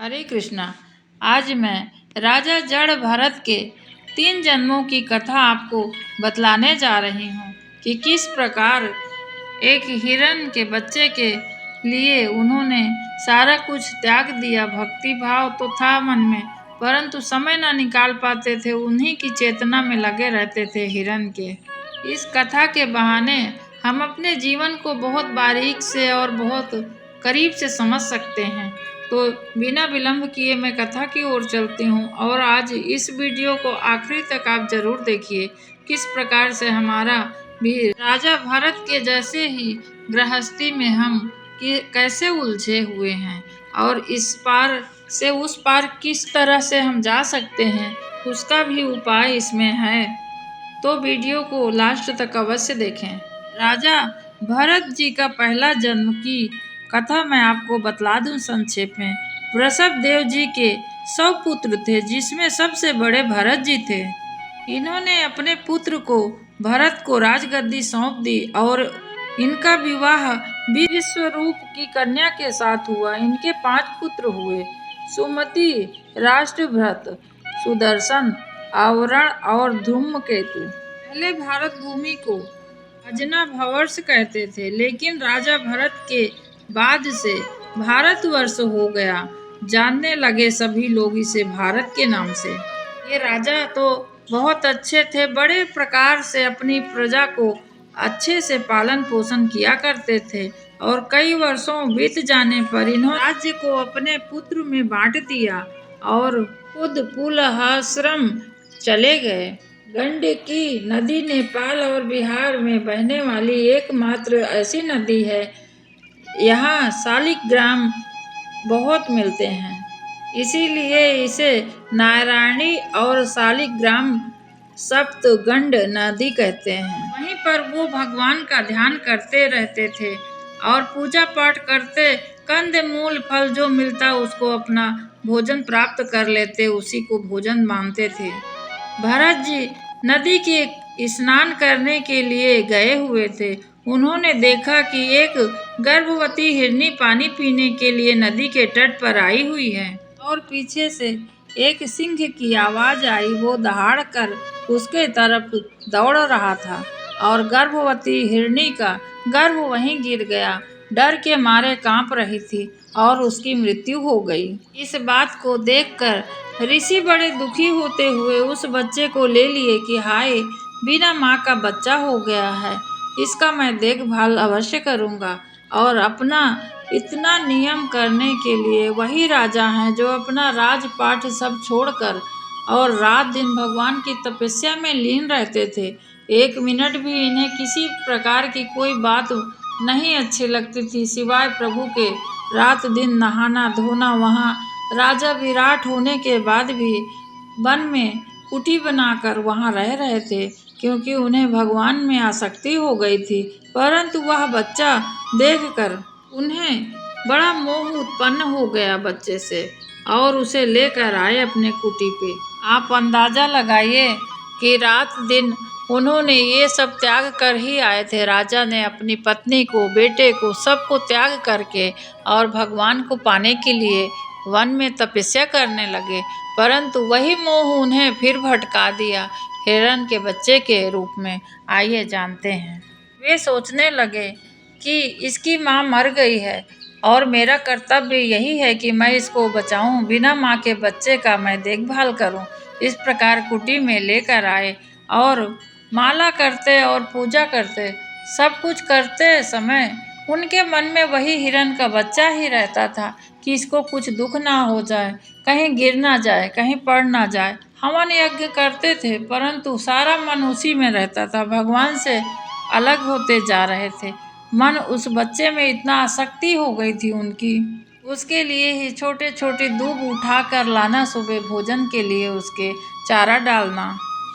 हरे कृष्णा। आज मैं राजा जड़ भरत के 3 जन्मों की कथा आपको बतलाने जा रही हूँ कि किस प्रकार एक हिरण के बच्चे के लिए उन्होंने सारा कुछ त्याग दिया। भक्ति भाव तो था मन में, परंतु समय न निकाल पाते थे, उन्हीं की चेतना में लगे रहते थे हिरण के। इस कथा के बहाने हम अपने जीवन को बहुत बारीक से और बहुत करीब से समझ सकते हैं। तो बिना विलंब किए मैं कथा की ओर चलती हूँ और आज इस वीडियो को आखिरी तक आप जरूर देखिए। किस प्रकार से हमारा भी राजा भरत के जैसे ही गृहस्थी में हम कैसे उलझे हुए हैं और इस पार से उस पार किस तरह से हम जा सकते हैं, उसका भी उपाय इसमें है। तो वीडियो को लास्ट तक अवश्य देखें। राजा भरत जी का पहला जन्म की कथा मैं आपको बतला दूं संक्षेप में। वृषभ देव जी के 100 पुत्र थे, जिसमें सबसे बड़े भरत जी थे। इन्होंने अपने पुत्र को भरत को राजगद्दी सौंप दी और इनका विवाह विश्वरूप की कन्या के साथ हुआ। इनके 5 पुत्र हुए, सुमति, राष्ट्रभृत, सुदर्शन, आवरण और धूमकेतु। पहले भारत भूमि को अजनाभवर्ष कहते थे, लेकिन राजा भरत के बाद से भारतवर्ष हो गया। जानने लगे सभी लोग इसे भारत के नाम से। ये राजा तो बहुत अच्छे थे, बड़े प्रकार से अपनी प्रजा को अच्छे से पालन पोषण किया करते थे और कई वर्षों बीत जाने पर इन्होंने राज्य को अपने पुत्र में बांट दिया और खुद पुलहाश्रम चले गए। गंडकी नदी नेपाल और बिहार में बहने वाली एकमात्र ऐसी नदी है। यहाँ शालिग्राम बहुत मिलते हैं, इसीलिए इसे नारायणी और शालिग्राम सप्तगंड नदी कहते हैं। वहीं पर वो भगवान का ध्यान करते रहते थे और पूजा पाठ करते, कंद मूल फल जो मिलता उसको अपना भोजन प्राप्त कर लेते, उसी को भोजन मानते थे। भरत जी नदी के स्नान करने के लिए गए हुए थे। उन्होंने देखा कि एक गर्भवती हिरनी पानी पीने के लिए नदी के तट पर आई हुई है और पीछे से एक सिंह की आवाज आई। वो दहाड़ कर उसके तरफ दौड़ रहा था और गर्भवती हिरनी का गर्भ वहीं गिर गया। डर के मारे कांप रही थी और उसकी मृत्यु हो गई। इस बात को देखकर ऋषि बड़े दुखी होते हुए उस बच्चे को ले लिए कि हाय, बिना माँ का बच्चा हो गया है, इसका मैं देखभाल अवश्य करूँगा। और अपना इतना नियम करने के लिए वही राजा हैं जो अपना राजपाट सब छोड़कर और रात दिन भगवान की तपस्या में लीन रहते थे। 1 मिनट भी इन्हें किसी प्रकार की कोई बात नहीं अच्छी लगती थी सिवाय प्रभु के रात दिन नहाना धोना। वहाँ राजा विराट होने के बाद भी वन में कुटी बनाकर वहाँ रह रहे थे, क्योंकि उन्हें भगवान में आसक्ति हो गई थी। परंतु वह बच्चा देखकर उन्हें बड़ा मोह उत्पन्न हो गया बच्चे से और उसे लेकर आए अपने कुटी पे। आप अंदाजा लगाइए कि रात दिन उन्होंने ये सब त्याग कर ही आए थे। राजा ने अपनी पत्नी को, बेटे को, सबको त्याग करके और भगवान को पाने के लिए वन में तपस्या करने लगे। परंतु वही मोह उन्हें फिर भटका दिया हिरण के बच्चे के रूप में। आइए जानते हैं। वे सोचने लगे कि इसकी माँ मर गई है और मेरा कर्तव्य यही है कि मैं इसको बचाऊं, बिना माँ के बच्चे का मैं देखभाल करूं। इस प्रकार कुटी में लेकर आए और माला करते और पूजा करते, सब कुछ करते समय उनके मन में वही हिरण का बच्चा ही रहता था कि इसको कुछ दुख ना हो जाए, कहीं गिर ना जाए, कहीं पड़ ना जाए। हवन यज्ञ करते थे, परंतु सारा मन उसी में रहता था, भगवान से अलग होते जा रहे थे। मन उस बच्चे में इतना आसक्ति हो गई थी उनकी, उसके लिए ही छोटे छोटे दूब उठा कर लाना, सुबह भोजन के लिए उसके चारा डालना।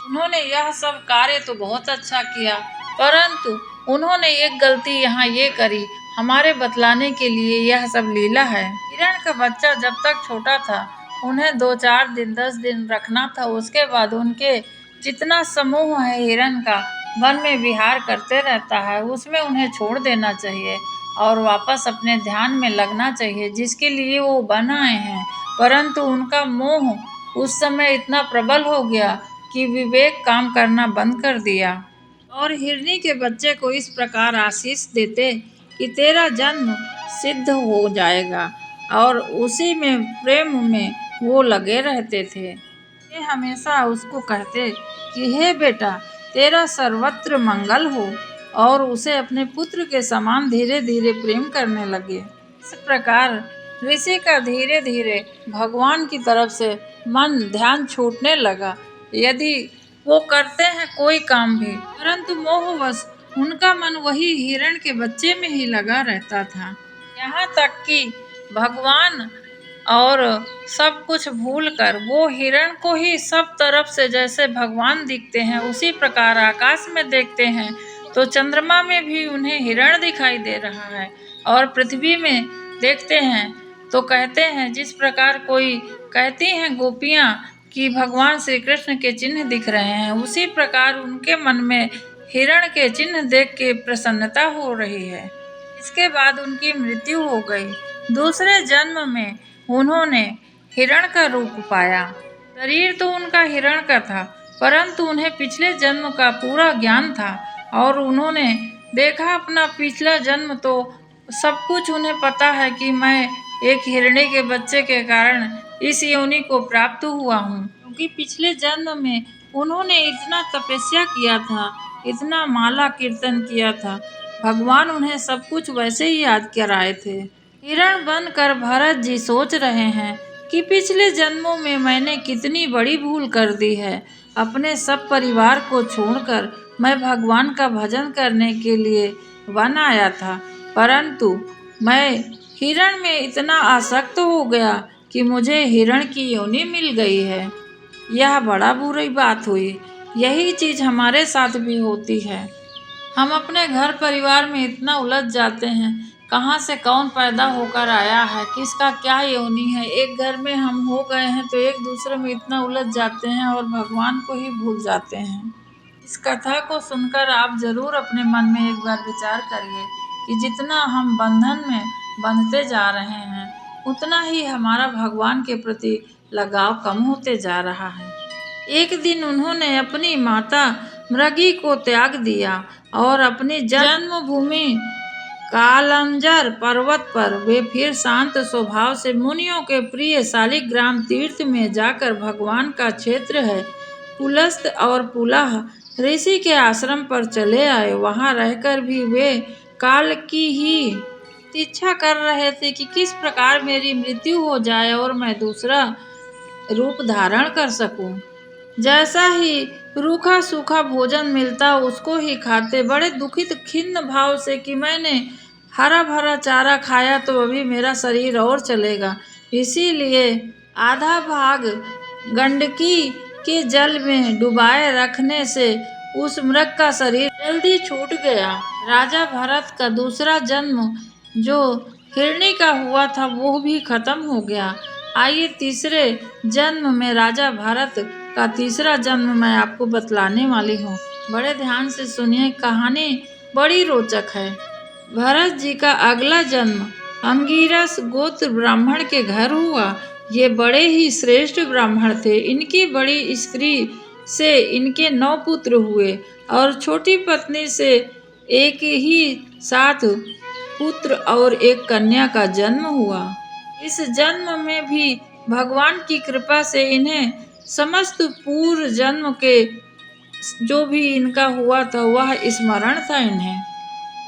उन्होंने यह सब कार्य तो बहुत अच्छा किया, परंतु उन्होंने एक गलती यहाँ ये करी, हमारे बतलाने के लिए यह सब लीला है। हिरण का बच्चा जब तक छोटा था उन्हें 2-4 दिन 10 दिन रखना था। उसके बाद उनके जितना समूह है हिरण का वन में विहार करते रहता है, उसमें उन्हें छोड़ देना चाहिए और वापस अपने ध्यान में लगना चाहिए जिसके लिए वो बन आए हैं। परंतु उनका मोह उस समय इतना प्रबल हो गया कि विवेक काम करना बंद कर दिया और हिरनी के बच्चे को इस प्रकार आशीष देते कि तेरा जन्म सिद्ध हो जाएगा, और उसी में प्रेम में वो लगे रहते थे। ये हमेशा उसको कहते कि हे बेटा, तेरा सर्वत्र मंगल हो, और उसे अपने पुत्र के समान धीरे धीरे प्रेम करने लगे। इस प्रकार ऋषि का धीरे धीरे भगवान की तरफ से मन ध्यान छूटने लगा। यदि वो करते हैं कोई काम भी, परंतु मोहवश उनका मन वही हिरण के बच्चे में ही लगा रहता था। यहाँ तक कि भगवान और सब कुछ भूलकर वो हिरण को ही सब तरफ से जैसे भगवान दिखते हैं उसी प्रकार आकाश में देखते हैं, तो चंद्रमा में भी उन्हें हिरण दिखाई दे रहा है, और पृथ्वी में देखते हैं तो कहते हैं, जिस प्रकार कोई कहती हैं गोपियाँ कि भगवान श्री कृष्ण के चिन्ह दिख रहे हैं, उसी प्रकार उनके मन में हिरण के चिन्ह देख के प्रसन्नता हो रही है। इसके बाद उनकी मृत्यु हो गई। दूसरे जन्म में उन्होंने हिरण का रूप पाया। शरीर तो उनका हिरण का था, परंतु उन्हें पिछले जन्म का पूरा ज्ञान था, और उन्होंने देखा अपना पिछला जन्म तो सब कुछ उन्हें पता है कि मैं एक हिरणी के बच्चे के कारण इस योनि को प्राप्त हुआ हूँ, क्योंकि पिछले जन्म में उन्होंने इतना तपस्या किया था, इतना माला कीर्तन किया था, भगवान उन्हें सब कुछ वैसे ही याद कराए थे। हिरण बनकर भरत जी सोच रहे हैं कि पिछले जन्मों में मैंने कितनी बड़ी भूल कर दी है। अपने सब परिवार को छोड़कर मैं भगवान का भजन करने के लिए वन आया था, परंतु मैं हिरण में इतना आसक्त हो गया कि मुझे हिरण की योनि मिल गई है। यह बड़ा बुरी बात हुई। यही चीज हमारे साथ भी होती है। हम अपने घर परिवार में इतना उलझ जाते हैं, कहाँ से कौन पैदा होकर आया है, किसका क्या योनि है, एक घर में हम हो गए हैं तो एक दूसरे में इतना उलझ जाते हैं और भगवान को ही भूल जाते हैं। इस कथा को सुनकर आप जरूर अपने मन में एक बार विचार करिए कि जितना हम बंधन में बंधते जा रहे हैं, उतना ही हमारा भगवान के प्रति लगाव कम होते जा रहा है। एक दिन उन्होंने अपनी माता मृगी को त्याग दिया और अपनी जन्मभूमि कालंजर पर्वत पर वे फिर शांत स्वभाव से मुनियों के प्रिय शालिग्राम तीर्थ में जाकर भगवान का क्षेत्र है पुलस्त और पुलाह ऋषि के आश्रम पर चले आए। वहां रहकर भी वे काल की ही प्रतीक्षा कर रहे थे कि किस प्रकार मेरी मृत्यु हो जाए और मैं दूसरा रूप धारण कर सकूं। जैसा ही रूखा सूखा भोजन मिलता उसको ही खाते, बड़े दुखित खिन्न भाव से कि मैंने हरा भरा चारा खाया तो अभी मेरा शरीर और चलेगा, इसीलिए आधा भाग गंडकी के जल में डुबाए रखने से उस मृग का शरीर जल्दी छूट गया। राजा भरत का दूसरा जन्म जो हिरणी का हुआ था वो भी खत्म हो गया। आइए तीसरे जन्म में राजा भरत का तीसरा जन्म मैं आपको बतलाने वाली हूँ। बड़े ध्यान से सुनिए, कहानी बड़ी रोचक है। भरत जी का अगला जन्म अंगिरस गोत्र ब्राह्मण के घर हुआ। ये बड़े ही श्रेष्ठ ब्राह्मण थे। इनकी बड़ी स्त्री से इनके 9 पुत्र हुए और छोटी पत्नी से एक ही साथ पुत्र और एक कन्या का जन्म हुआ। इस जन्म में भी भगवान की कृपा से इन्हें समस्त पूर्व जन्म के जो भी इनका हुआ था वह स्मरण था इन्हें।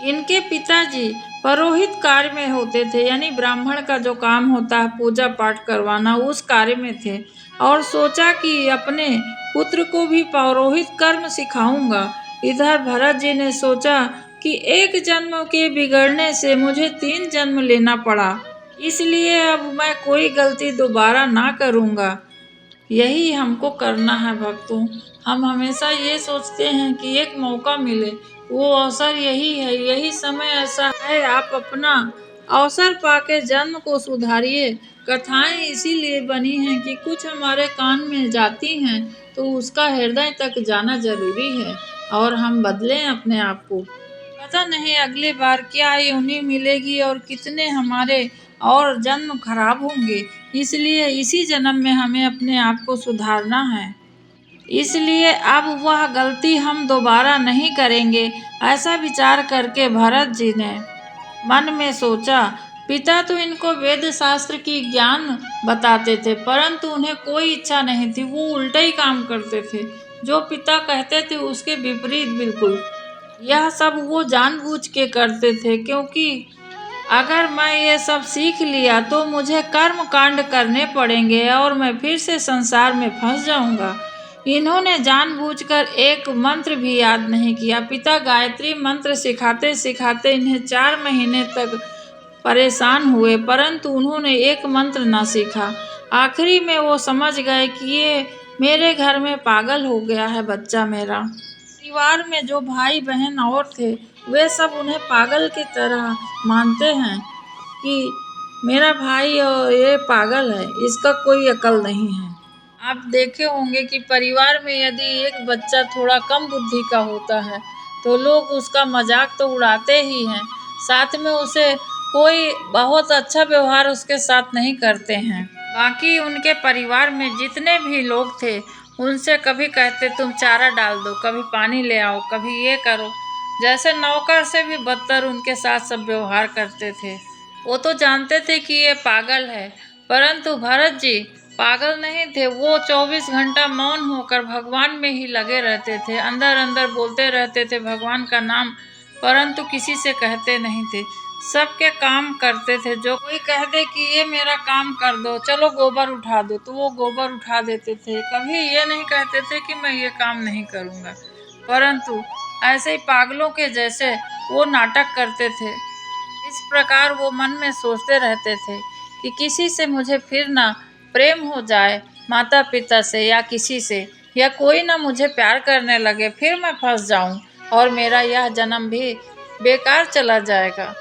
इनके पिताजी पुरोहित कार्य में होते थे, यानी ब्राह्मण का जो काम होता है पूजा पाठ करवाना उस कार्य में थे, और सोचा कि अपने पुत्र को भी पुरोहित कर्म सिखाऊंगा। इधर भरत जी ने सोचा कि एक जन्म के बिगड़ने से मुझे 3 जन्म लेना पड़ा, इसलिए अब मैं कोई गलती दोबारा ना करूंगा। यही हमको करना है भक्तों। हम हमेशा ये सोचते हैं कि एक मौका मिले, वो अवसर यही है, यही समय ऐसा है। आप अपना अवसर पाके जन्म को सुधारिए। कथाएं इसीलिए बनी हैं कि कुछ हमारे कान में जाती हैं तो उसका हृदय तक जाना जरूरी है और हम बदलें अपने आप को। पता नहीं अगली बार क्या योनि मिलेगी और कितने हमारे और जन्म खराब होंगे। इसलिए इसी जन्म में हमें अपने आप को सुधारना है। इसलिए अब वह गलती हम दोबारा नहीं करेंगे। ऐसा विचार करके भरत जी ने मन में सोचा। पिता तो इनको वेद शास्त्र की ज्ञान बताते थे, परंतु उन्हें कोई इच्छा नहीं थी। वो उल्टा ही काम करते थे, जो पिता कहते थे उसके विपरीत बिल्कुल। यह सब वो जानबूझ के करते थे, क्योंकि अगर मैं ये सब सीख लिया तो मुझे कर्म कांड करने पड़ेंगे और मैं फिर से संसार में फंस जाऊंगा। इन्होंने जानबूझकर एक मंत्र भी याद नहीं किया। पिता गायत्री मंत्र सिखाते सिखाते इन्हें 4 महीने तक परेशान हुए, परंतु उन्होंने एक मंत्र न सीखा। आखिरी में वो समझ गए कि ये मेरे घर में पागल हो गया है बच्चा मेरा। परिवार में जो भाई बहन और थे, वे सब उन्हें पागल की तरह मानते हैं कि मेरा भाई और ये पागल है, इसका कोई अकल नहीं है। आप देखे होंगे कि परिवार में यदि एक बच्चा थोड़ा कम बुद्धि का होता है तो लोग उसका मजाक तो उड़ाते ही हैं, साथ में उसे कोई बहुत अच्छा व्यवहार उसके साथ नहीं करते हैं। बाकी उनके परिवार में जितने भी लोग थे उनसे कभी कहते तुम चारा डाल दो, कभी पानी ले आओ, कभी ये करो। जैसे नौकर से भी बदतर उनके साथ सब व्यवहार करते थे। वो तो जानते थे कि ये पागल है, परंतु भरत जी पागल नहीं थे। वो 24 घंटा मौन होकर भगवान में ही लगे रहते थे, अंदर अंदर बोलते रहते थे भगवान का नाम, परंतु किसी से कहते नहीं थे। सबके काम करते थे। जो कोई कह दे कि ये मेरा काम कर दो, चलो गोबर उठा दो, तो वो गोबर उठा देते थे। कभी ये नहीं कहते थे कि मैं ये काम नहीं करूँगा, परंतु ऐसे ही पागलों के जैसे वो नाटक करते थे। इस प्रकार वो मन में सोचते रहते थे कि किसी से मुझे फिर ना प्रेम हो जाए, माता पिता से या किसी से, या कोई ना मुझे प्यार करने लगे, फिर मैं फंस जाऊं और मेरा यह जन्म भी बेकार चला जाएगा।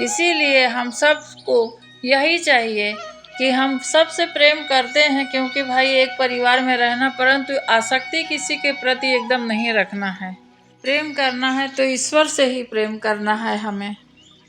इसीलिए हम सबको यही चाहिए कि हम सबसे प्रेम करते हैं, क्योंकि भाई एक परिवार में रहना, परंतु आसक्ति किसी के प्रति एकदम नहीं रखना है। प्रेम करना है तो ईश्वर से ही प्रेम करना है हमें।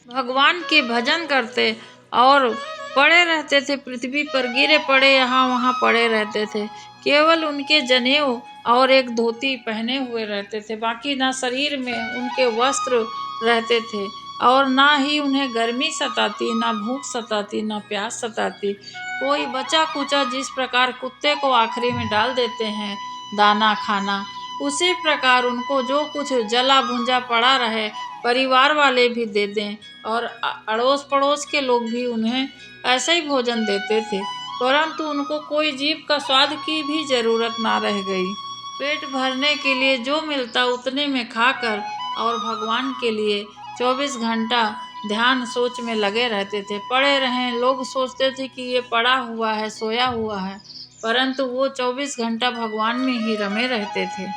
भगवान के भजन करते और पड़े रहते थे पृथ्वी पर, गिरे पड़े यहाँ वहाँ पड़े रहते थे। केवल उनके जनेऊ और एक धोती पहने हुए रहते थे, बाकी ना शरीर में उनके वस्त्र रहते थे और ना ही उन्हें गर्मी सताती, ना भूख सताती, ना प्यास सताती। कोई बचा कुचा जिस प्रकार कुत्ते को आखिरी में डाल देते हैं दाना खाना, उसी प्रकार उनको जो कुछ जला भुंजा पड़ा रहे परिवार वाले भी दे दें और अड़ोस पड़ोस के लोग भी उन्हें ऐसा ही भोजन देते थे, परंतु उनको कोई जीभ का स्वाद की भी जरूरत ना रह गई। पेट भरने के लिए जो मिलता उतने में खाकर और भगवान के लिए 24 घंटा ध्यान सोच में लगे रहते थे। पड़े रहें, लोग सोचते थे कि ये पड़ा हुआ है, सोया हुआ है, परंतु वो 24 घंटा भगवान में ही रमे रहते थे।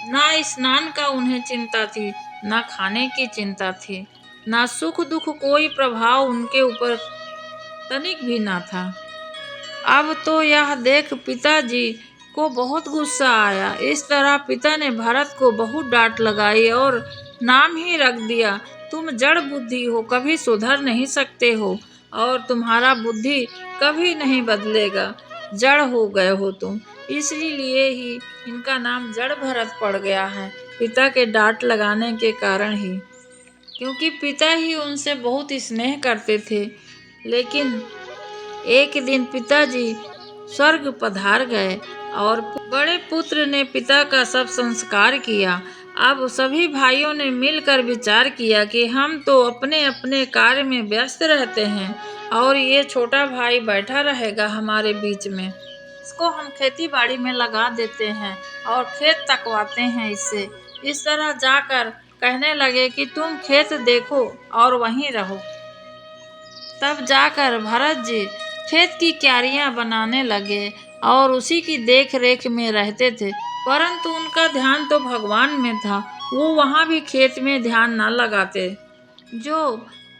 ना स्नान का उन्हें चिंता थी, ना खाने की चिंता थी, ना सुख दुख कोई प्रभाव उनके ऊपर तनिक भी ना था। अब तो यह देख पिताजी को बहुत गुस्सा आया। इस तरह पिता ने भरत को बहुत डांट लगाई और नाम ही रख दिया, तुम जड़ बुद्धि हो, कभी सुधर नहीं सकते हो और तुम्हारा बुद्धि कभी नहीं बदलेगा, जड़ हो गए हो तुम। इसलिए ही इनका नाम जड़ भरत पड़ गया है, पिता के डांट लगाने के कारण ही, क्योंकि पिता ही उनसे बहुत स्नेह करते थे। लेकिन एक दिन पिताजी स्वर्ग पधार गए और बड़े पुत्र ने पिता का सब संस्कार किया। अब सभी भाइयों ने मिलकर विचार किया कि हम तो अपने अपने कार्य में व्यस्त रहते हैं और ये छोटा भाई बैठा रहेगा हमारे बीच में, इसको हम खेती बाड़ी में लगा देते हैं और खेत तकवाते हैं इससे। इस तरह जाकर कहने लगे कि तुम खेत देखो और वहीं रहो। तब जाकर भरत जी खेत की क्यारियां बनाने लगे और उसी की देख रेख में रहते थे, परंतु उनका ध्यान तो भगवान में था। वो वहाँ भी खेत में ध्यान न लगाते। जो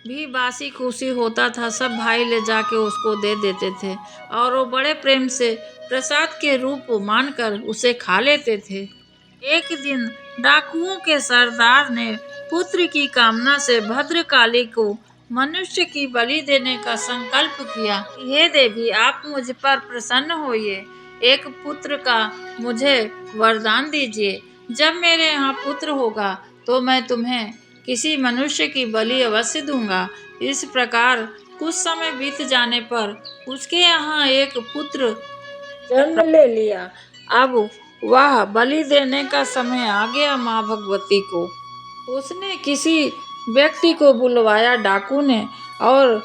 भी बासी खुशी होता था सब भाई ले जाके उसको दे देते थे और वो बड़े प्रेम से प्रसाद के रूप मानकर उसे खा लेते थे। एक दिन डाकुओं के सरदार ने पुत्र की कामना से भद्रकाली को मनुष्य की बलि देने का संकल्प किया। हे देवी, आप मुझ पर प्रसन्न होइए, एक पुत्र का मुझे वरदान दीजिए। जब मेरे यहाँ पुत्र होगा तो मैं तुम्हें किसी मनुष्य की बलि अवश्य दूंगा। इस प्रकार कुछ समय बीत जाने पर उसके यहाँ एक पुत्र जन्म ले लिया। अब वह बलि देने का समय आ गया माँ भगवती को। उसने किसी व्यक्ति को बुलवाया डाकू ने और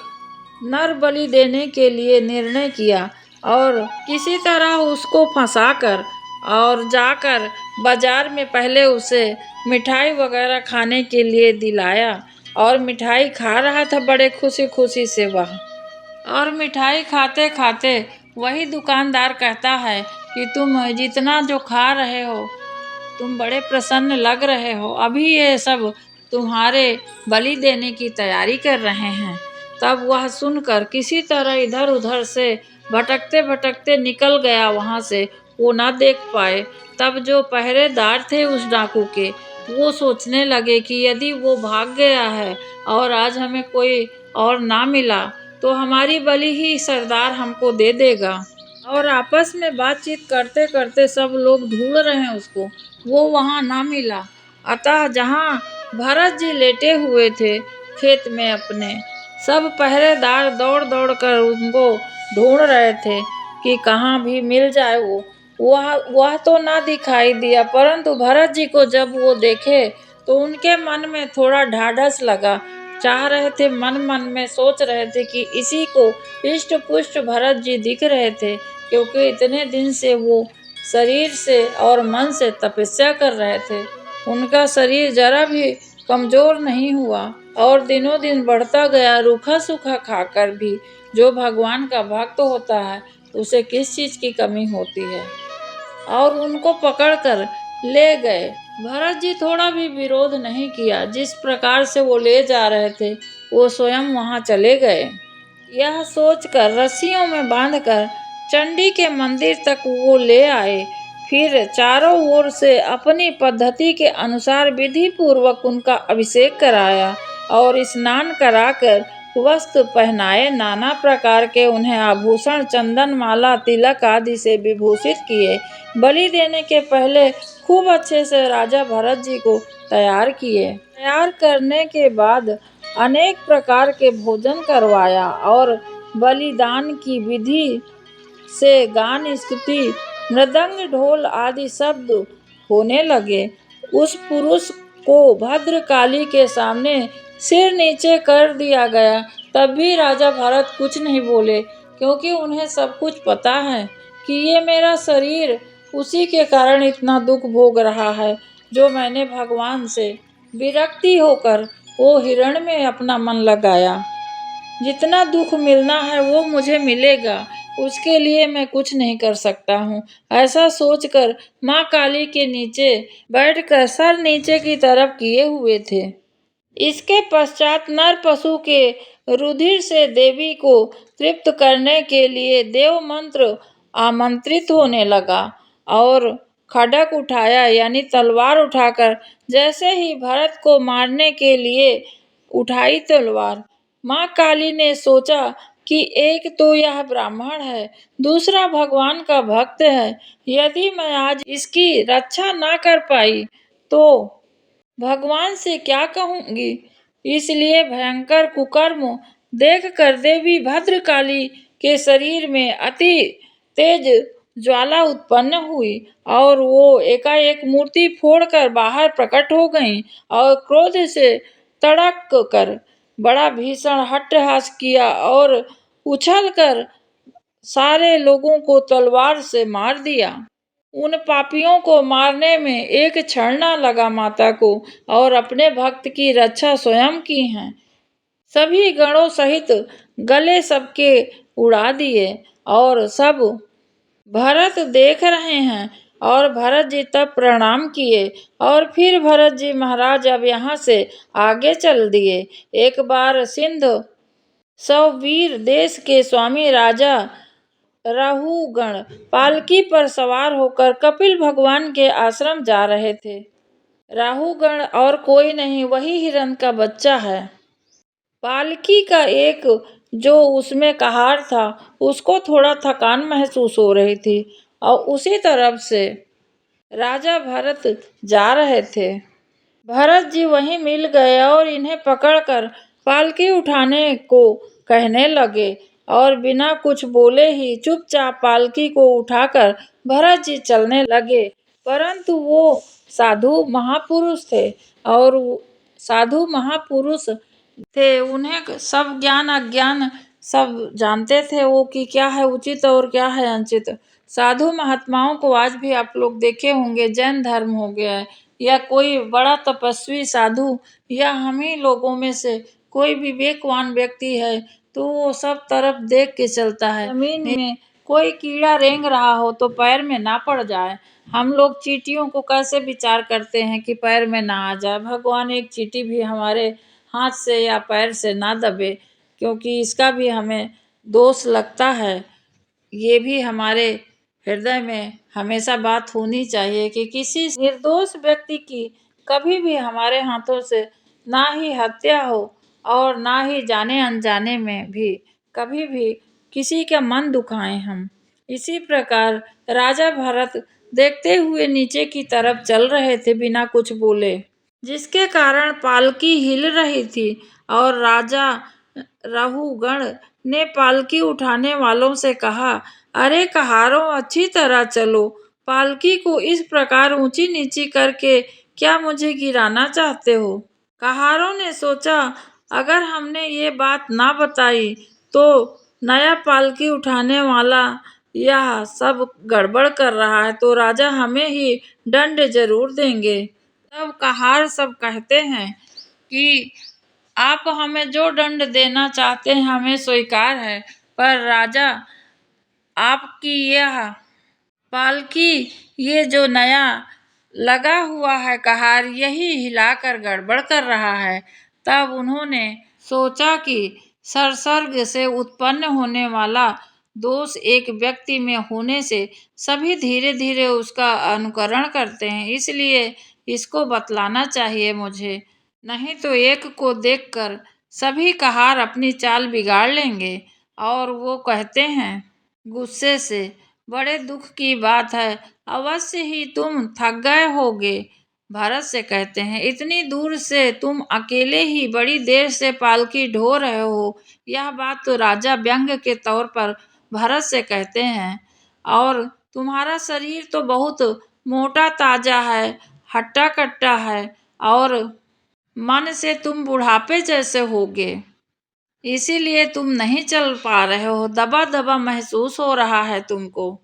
नर बलि देने के लिए निर्णय किया और किसी तरह उसको फंसाकर और जाकर बाजार में पहले उसे मिठाई वगैरह खाने के लिए दिलाया और मिठाई खा रहा था बड़े खुशी खुशी से वह। और मिठाई खाते खाते वही दुकानदार कहता है कि तुम जितना जो खा रहे हो तुम बड़े प्रसन्न लग रहे हो, अभी ये सब तुम्हारे बलि देने की तैयारी कर रहे हैं। तब वह सुनकर किसी तरह इधर उधर से भटकते भटकते निकल गया वहाँ से, वो ना देख पाए। तब जो पहरेदार थे उस डाकू के, वो सोचने लगे कि यदि वो भाग गया है और आज हमें कोई और ना मिला तो हमारी बलि ही सरदार हमको दे देगा। और आपस में बातचीत करते करते सब लोग ढूंढ रहे हैं उसको, वो वहाँ ना मिला। अतः जहाँ भरत जी लेटे हुए थे खेत में अपने, सब पहरेदार दौड़ दौड़ कर उनको ढूंढ रहे थे कि कहाँ भी मिल जाए वो। वह तो ना दिखाई दिया, परंतु भरत जी को जब वो देखे तो उनके मन में थोड़ा ढाढ़स लगा। चाह रहे थे, मन मन में सोच रहे थे कि इसी को इष्ट पुष्ट भरत जी दिख रहे थे, क्योंकि इतने दिन से वो शरीर से और मन से तपस्या कर रहे थे। उनका शरीर जरा भी कमजोर नहीं हुआ और दिनों दिन बढ़ता गया, रूखा सूखा खाकर भी। जो भगवान का भक्त होता है उसे किस चीज की कमी होती है। और उनको पकड़कर ले गए। भरत जी थोड़ा भी विरोध नहीं किया, जिस प्रकार से वो ले जा रहे थे वो स्वयं वहां चले गए। यह सोचकर रस्सियों में बांधकर चंडी के मंदिर तक वो ले आए। फिर चारों ओर से अपनी पद्धति के अनुसार विधि पूर्वक उनका अभिषेक कराया और स्नान कराकर वस्त्र पहनाए, नाना प्रकार के उन्हें आभूषण, चंदन, माला, तिलक आदि से विभूषित किए। बलि देने के पहले खूब अच्छे से राजा भरत जी को तैयार किए। तैयार करने के बाद अनेक प्रकार के भोजन करवाया और बलिदान की विधि से गान, स्तुति, मृदंग, ढोल आदि शब्द होने लगे। उस पुरुष को भद्रकाली के सामने सिर नीचे कर दिया गया। तब भी राजा भरत कुछ नहीं बोले, क्योंकि उन्हें सब कुछ पता है कि ये मेरा शरीर उसी के कारण इतना दुख भोग रहा है, जो मैंने भगवान से विरक्ति होकर वो हिरण में अपना मन लगाया। जितना दुख मिलना है वो मुझे मिलेगा, उसके लिए मैं कुछ नहीं कर सकता हूँ। ऐसा सोचकर माँ काली के नीचे बैठकर सर नीचे की तरफ किए हुए थे। इसके पश्चात नर पशु के रुधिर से देवी को तृप्त करने के लिए देव मंत्र आमंत्रित होने लगा और खड्ग उठाया, यानी तलवार उठाकर जैसे ही भरत को मारने के लिए उठाई तलवार, माँ काली ने सोचा कि एक तो यह ब्राह्मण है, दूसरा भगवान का भक्त है, यदि मैं आज इसकी रक्षा ना कर पाई तो भगवान से क्या कहूंगी। इसलिए भयंकर कुकर्म देखकर देवी भद्रकाली के शरीर में अति तेज ज्वाला उत्पन्न हुई और वो एकाएक मूर्ति फोड़कर बाहर प्रकट हो गईं और क्रोध से तड़क कर बड़ा भीषण हट्टहास किया और उछलकर सारे लोगों को तलवार से मार दिया। उन पापियों को मारने में एक क्षण न लगा माता को, और अपने भक्त की रक्षा स्वयं की है। सभी गणों सहित गले सबके उड़ा दिए और सब भरत देख रहे हैं। और भरत जी तब प्रणाम किए और फिर भरत जी महाराज अब यहाँ से आगे चल दिए। एक बार सिंध सौवीर देश के स्वामी राजा राहुगण पालकी पर सवार होकर कपिल भगवान के आश्रम जा रहे थे। राहुगण और कोई नहीं, वही हिरण का बच्चा है। पालकी का एक जो उसमें कहार था, उसको थोड़ा थकान महसूस हो रही थी और उसी तरफ से राजा भरत जा रहे थे। भरत जी वहीं मिल गए और इन्हें पकड़कर पालकी उठाने को कहने लगे और बिना कुछ बोले ही चुपचाप पालकी को उठाकर भरत जी चलने लगे। परंतु वो साधु महापुरुष थे और साधु महापुरुष थे, उन्हें सब ज्ञान अज्ञान सब जानते थे वो कि क्या है उचित और क्या है अनुचित। साधु महात्माओं को आज भी आप लोग देखे होंगे, जैन धर्म हो गया है या कोई बड़ा तपस्वी साधु या हम ही लोगों में से कोई विवेकवान व्यक्ति है तो वो सब तरफ देख के चलता है। जमीन में कोई कीड़ा रेंग रहा हो तो पैर में ना पड़ जाए। हम लोग चींटियों को कैसे विचार करते हैं कि पैर में ना आ जाए। भगवान एक चींटी भी हमारे हाथ से या पैर से ना दबे, क्योंकि इसका भी हमें दोष लगता है। ये भी हमारे हृदय में हमेशा बात होनी चाहिए कि किसी निर्दोष व्यक्ति की कभी भी हमारे हाथों से ना ही हत्या हो और ना ही जाने अनजाने में भी कभी भी किसी का मन दुखाएं हम। इसी प्रकार राजा भरत देखते हुए नीचे की तरफ चल रहे थे बिना कुछ बोले, जिसके कारण पालकी हिल रही थी और राजा राहुगण ने पालकी उठाने वालों से कहा, अरे कहारों, अच्छी तरह चलो। पालकी को इस प्रकार ऊंची नीची करके क्या मुझे गिराना चाहते हो? कहारों ने सोचा, अगर हमने ये बात ना बताई तो नया पालकी उठाने वाला यह सब गड़बड़ कर रहा है तो राजा हमें ही दंड जरूर देंगे। तब कहार सब कहते हैं कि आप हमें जो दंड देना चाहते हैं हमें स्वीकार है, पर राजा आपकी यह पालकी ये जो नया लगा हुआ है कहार यही हिलाकर गड़बड़ कर रहा है। तब उन्होंने सोचा कि संसर्ग से उत्पन्न होने वाला दोष एक व्यक्ति में होने से सभी धीरे धीरे उसका अनुकरण करते हैं, इसलिए इसको बतलाना चाहिए मुझे, नहीं तो एक को देखकर सभी कहार अपनी चाल बिगाड़ लेंगे। और वो कहते हैं गुस्से से, बड़े दुख की बात है, अवश्य ही तुम थक गए होगे। भरत से कहते हैं, इतनी दूर से तुम अकेले ही बड़ी देर से पालकी ढो रहे हो। यह बात तो राजा व्यंग के तौर पर भरत से कहते हैं, और तुम्हारा शरीर तो बहुत मोटा ताजा है, हट्टा कट्टा है और मन से तुम बुढ़ापे जैसे होगे, इसीलिए तुम नहीं चल पा रहे हो, दबा दबा महसूस हो रहा है तुमको।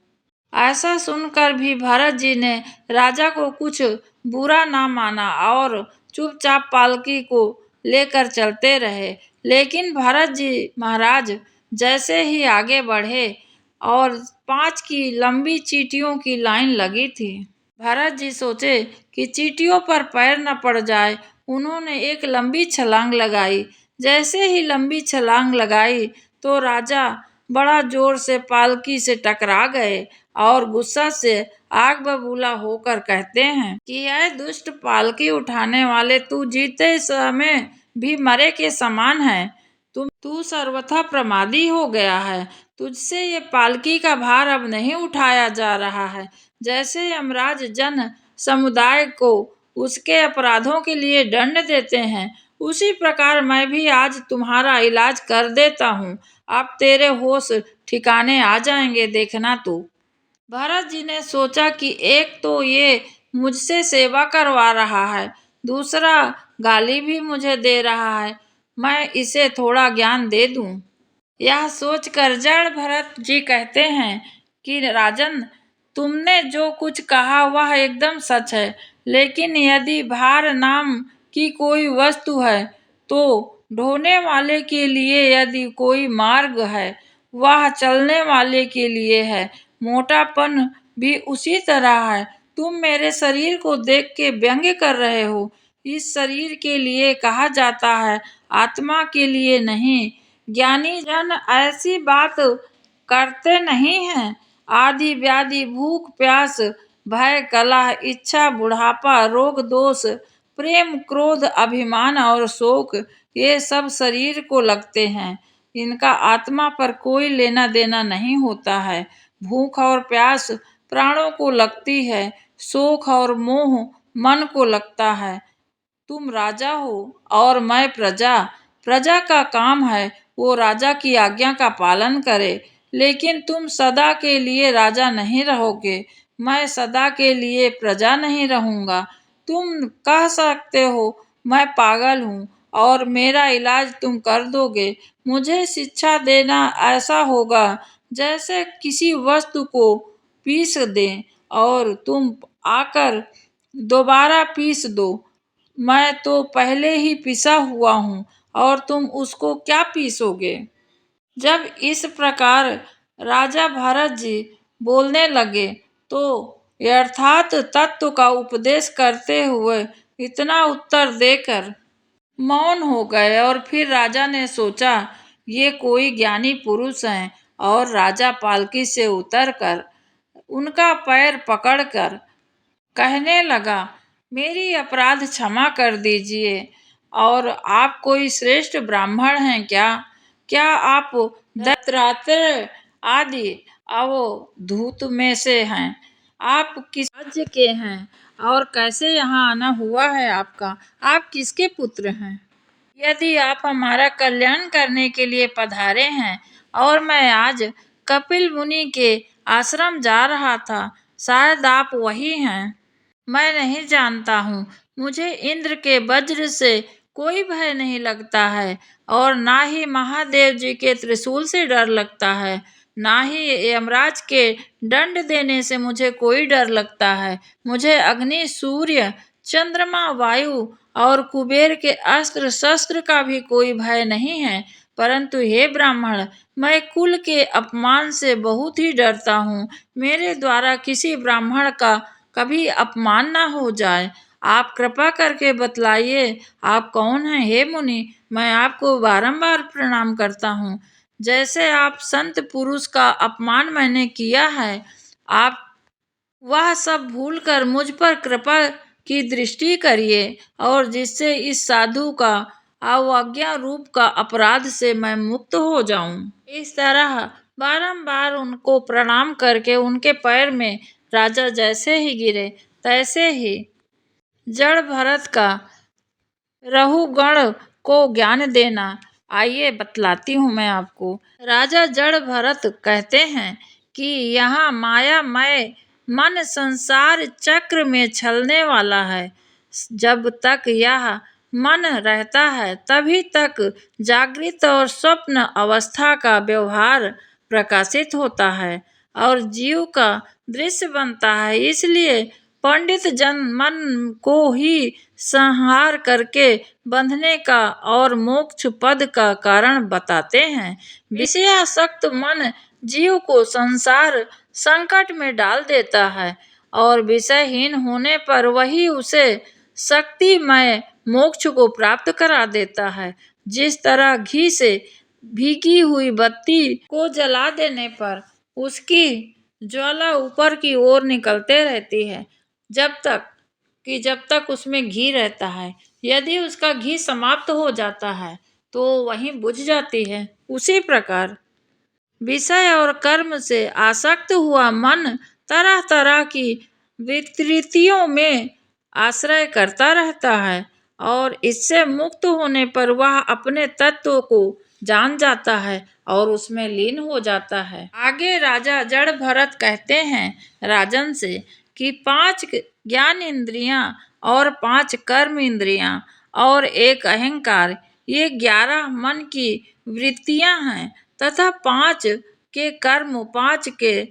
ऐसा सुनकर भी भरत जी ने राजा को कुछ बुरा ना माना और चुपचाप पालकी को लेकर चलते रहे। लेकिन भरत जी महाराज जैसे ही आगे बढ़े और 5 की लंबी चींटियों की लाइन लगी थी। भरत जी सोचे कि चींटियों पर पैर न पड़ जाए। उन्होंने एक लंबी छलांग लगाई। जैसे ही लंबी छलांग लगाई तो राजा बड़ा जोर से पालकी से टकरा गए और गुस्सा से आग बबूला होकर कहते हैं कि ऐ दुष्ट पालकी उठाने वाले, तू जीते समय भी मरे के समान है। तू सर्वथा प्रमादी हो गया है। तुझसे ये पालकी का भार अब नहीं उठाया जा रहा है। जैसे यमराज जन समुदाय को उसके अपराधों के लिए दंड देते हैं, उसी प्रकार मैं भी आज तुम्हारा इलाज कर देता हूँ। अब तेरे होश ठिकाने आ जाएंगे, देखना तू। भरत जी ने सोचा कि एक तो ये मुझसे सेवा करवा रहा है, दूसरा गाली भी मुझे दे रहा है, मैं इसे थोड़ा ज्ञान दे दूं। यह सोचकर जड़ भरत जी कहते हैं कि राजन, तुमने जो कुछ कहा वह एकदम सच है, लेकिन यदि भार नाम की कोई वस्तु है तो ढोने वाले के लिए यदि कोई मार्ग है वह चलने वाले के लिए है। मोटापन भी उसी तरह है। तुम मेरे शरीर को देख के व्यंग्य कर रहे हो। इस शरीर के लिए कहा जाता है, आत्मा के लिए नहीं। ज्ञानी जन ऐसी बात करते नहीं हैं। आदि व्याधि भूख प्यास भय, कलह, इच्छा, बुढ़ापा, रोग, दोष, प्रेम, क्रोध, अभिमान और शोक, ये सब शरीर को लगते हैं। इनका आत्मा पर कोई लेना देना नहीं होता है। भूख और प्यास प्राणों को लगती है, शोक और मोह मन को लगता है। तुम राजा हो और मैं प्रजा। प्रजा का काम है वो राजा की आज्ञा का पालन करे, लेकिन तुम सदा के लिए राजा नहीं रहोगे। मैं सदा के लिए प्रजा नहीं रहूंगा। तुम कह सकते हो मैं पागल हूँ और मेरा इलाज तुम कर दोगे। मुझे शिक्षा देना ऐसा होगा जैसे किसी वस्तु को पीस दें और तुम आकर दोबारा पीस दो। मैं तो पहले ही पिसा हुआ हूँ और तुम उसको क्या पीसोगे। जब इस प्रकार राजा भरत जी बोलने लगे तो यथार्थ तत्व का उपदेश करते हुए इतना उत्तर देकर मौन हो गए। और फिर राजा ने सोचा ये कोई ज्ञानी पुरुष हैं, और राजा पालकी से उतरकर उनका पैर पकड़कर कहने लगा, मेरी अपराध क्षमा कर दीजिए। और आप कोई श्रेष्ठ ब्राह्मण हैं क्या? क्या आप दत्तात्रेय आदि अवधूत में से हैं? आप किस राज्य के हैं और कैसे यहाँ आना हुआ है आपका? आप किसके पुत्र हैं? यदि आप हमारा कल्याण करने के लिए पधारे हैं और मैं आज कपिल मुनि के आश्रम जा रहा था, शायद आप वही हैं। मैं नहीं जानता हूँ। मुझे इंद्र के वज्र से कोई भय नहीं लगता है और ना ही महादेव जी के त्रिशूल से डर लगता है, ना ही यमराज के दंड देने से मुझे कोई डर लगता है। मुझे अग्नि, सूर्य, चंद्रमा, वायु और कुबेर के अस्त्र शस्त्र का भी कोई भय नहीं है। परंतु हे ब्राह्मण, मैं कुल के अपमान से बहुत ही डरता हूँ। मेरे द्वारा किसी ब्राह्मण का कभी अपमान ना हो जाए। आप कृपा करके बतलाइए आप कौन हैं हे मुनि। मैं आपको बारंबार प्रणाम करता हूँ। जैसे आप संत पुरुष का अपमान मैंने किया है, आप वह सब भूलकर मुझ पर कृपा की दृष्टि करिए और जिससे इस साधु का अवज्ञा रूप का अपराध से मैं मुक्त हो जाऊं। इस तरह बारंबार उनको प्रणाम करके उनके पैर में राजा जैसे ही गिरे तैसे ही जड़ भरत का रहुगण को ज्ञान देना। आइए बतलाती हूँ मैं आपको। राजा जड़ भरत कहते हैं कि यहाँ मायामय मन संसार चक्र में चलने वाला है। जब तक यह मन रहता है तभी तक जागृत और स्वप्न अवस्था का व्यवहार प्रकाशित होता है और जीव का दृश्य बनता है। इसलिए पंडित जन मन को ही संहार करके बंधने का और मोक्ष पद का कारण बताते हैं। विषयासक्त मन जीव को संसार संकट में डाल देता है और विषयहीन होने पर वही उसे शक्तिमय मोक्ष को प्राप्त करा देता है। जिस तरह घी से भीगी हुई बत्ती को जला देने पर उसकी ज्वाला ऊपर की ओर निकलते रहती है जब तक उसमें घी रहता है। यदि उसका घी समाप्त हो जाता है तो वहीं बुझ जाती है। उसी प्रकार विषय और कर्म से आसक्त हुआ मन तरह तरह की विकृतियों में आश्रय करता रहता है और इससे मुक्त होने पर वह अपने तत्व को जान जाता है और उसमें लीन हो जाता है। आगे राजा जड़ भरत कहते हैं राजन से कि 5 ज्ञान इंद्रियां और 5 कर्म इंद्रियां और 1 अहंकार, ये 11 मन की वृत्तियां हैं तथा 5 के कर्म, 5 के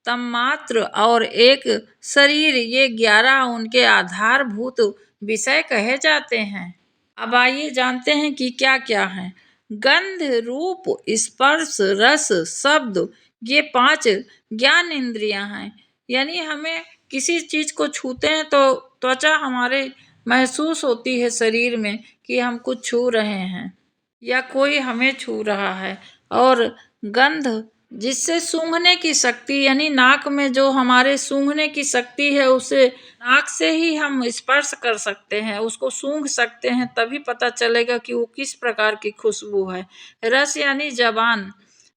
तन्मात्र और 1 शरीर, ये 11 उनके आधारभूत विषय कहे जाते हैं। अब आइए जानते हैं कि क्या क्या है। गंध, रूप, स्पर्श, रस, शब्द, ये 5 ज्ञान इंद्रियां हैं। यानी हमें किसी चीज को छूते हैं तो त्वचा हमारे महसूस होती है शरीर में कि हम कुछ छू रहे हैं या कोई हमें छू रहा है। और गंध जिससे सूंघने की शक्ति, यानी नाक में जो हमारे सूंघने की शक्ति है, उसे नाक से ही हम स्पर्श कर सकते हैं, उसको सूंघ सकते हैं, तभी पता चलेगा कि वो किस प्रकार की खुशबू है। रस यानी जबान,